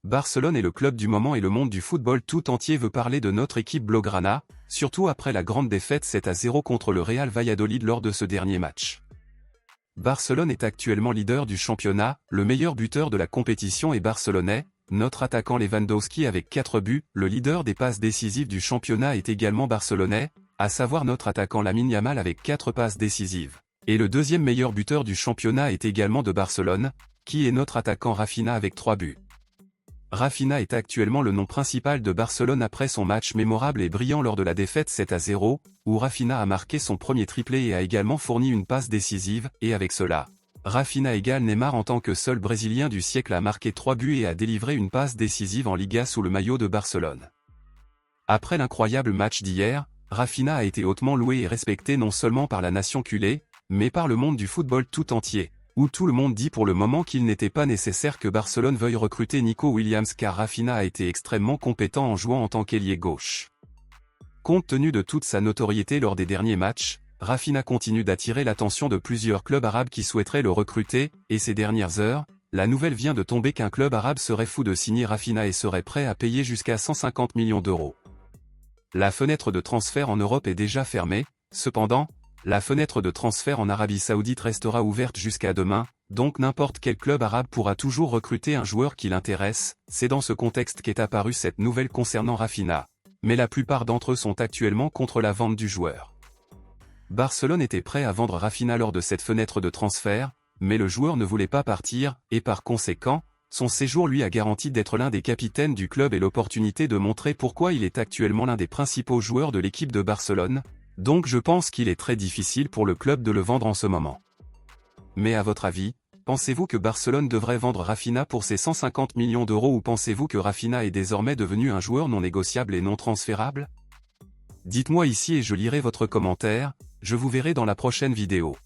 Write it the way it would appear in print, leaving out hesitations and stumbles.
Barcelone est le club du moment et le monde du football tout entier veut parler de notre équipe Blaugrana, surtout après la grande défaite 7-0 contre le Real Valladolid lors de ce dernier match. Barcelone est actuellement leader du championnat, le meilleur buteur de la compétition est barcelonais, notre attaquant Lewandowski avec 4 buts, le leader des passes décisives du championnat est également barcelonais, à savoir notre attaquant Lamine Yamal avec 4 passes décisives. Et le deuxième meilleur buteur du championnat est également de Barcelone, qui est notre attaquant Rafinha avec 3 buts. Rafinha est actuellement le nom principal de Barcelone après son match mémorable et brillant lors de la défaite 7-0, où Rafinha a marqué son premier triplé et a également fourni une passe décisive, et avec cela, Rafinha égale Neymar en tant que seul Brésilien du siècle à marquer 3 buts et a délivré une passe décisive en Liga sous le maillot de Barcelone. Après l'incroyable match d'hier, Rafinha a été hautement loué et respecté non seulement par la nation culée, mais par le monde du football tout entier, où tout le monde dit pour le moment qu'il n'était pas nécessaire que Barcelone veuille recruter Nico Williams car Rafinha a été extrêmement compétent en jouant en tant qu'ailier gauche. Compte tenu de toute sa notoriété lors des derniers matchs, Rafinha continue d'attirer l'attention de plusieurs clubs arabes qui souhaiteraient le recruter, et ces dernières heures, la nouvelle vient de tomber qu'un club arabe serait fou de signer Rafinha et serait prêt à payer jusqu'à 150 millions d'euros. La fenêtre de transfert en Europe est déjà fermée, cependant, la fenêtre de transfert en Arabie Saoudite restera ouverte jusqu'à demain, donc n'importe quel club arabe pourra toujours recruter un joueur qui l'intéresse, c'est dans ce contexte qu'est apparue cette nouvelle concernant Rafinha. Mais la plupart d'entre eux sont actuellement contre la vente du joueur. Barcelone était prêt à vendre Rafinha lors de cette fenêtre de transfert, mais le joueur ne voulait pas partir, et par conséquent, son séjour lui a garanti d'être l'un des capitaines du club et l'opportunité de montrer pourquoi il est actuellement l'un des principaux joueurs de l'équipe de Barcelone. Donc je pense qu'il est très difficile pour le club de le vendre en ce moment. Mais à votre avis, pensez-vous que Barcelone devrait vendre Rafinha pour ses 150 millions d'euros ou pensez-vous que Rafinha est désormais devenu un joueur non négociable et non transférable? Dites-moi ici et je lirai votre commentaire, je vous verrai dans la prochaine vidéo.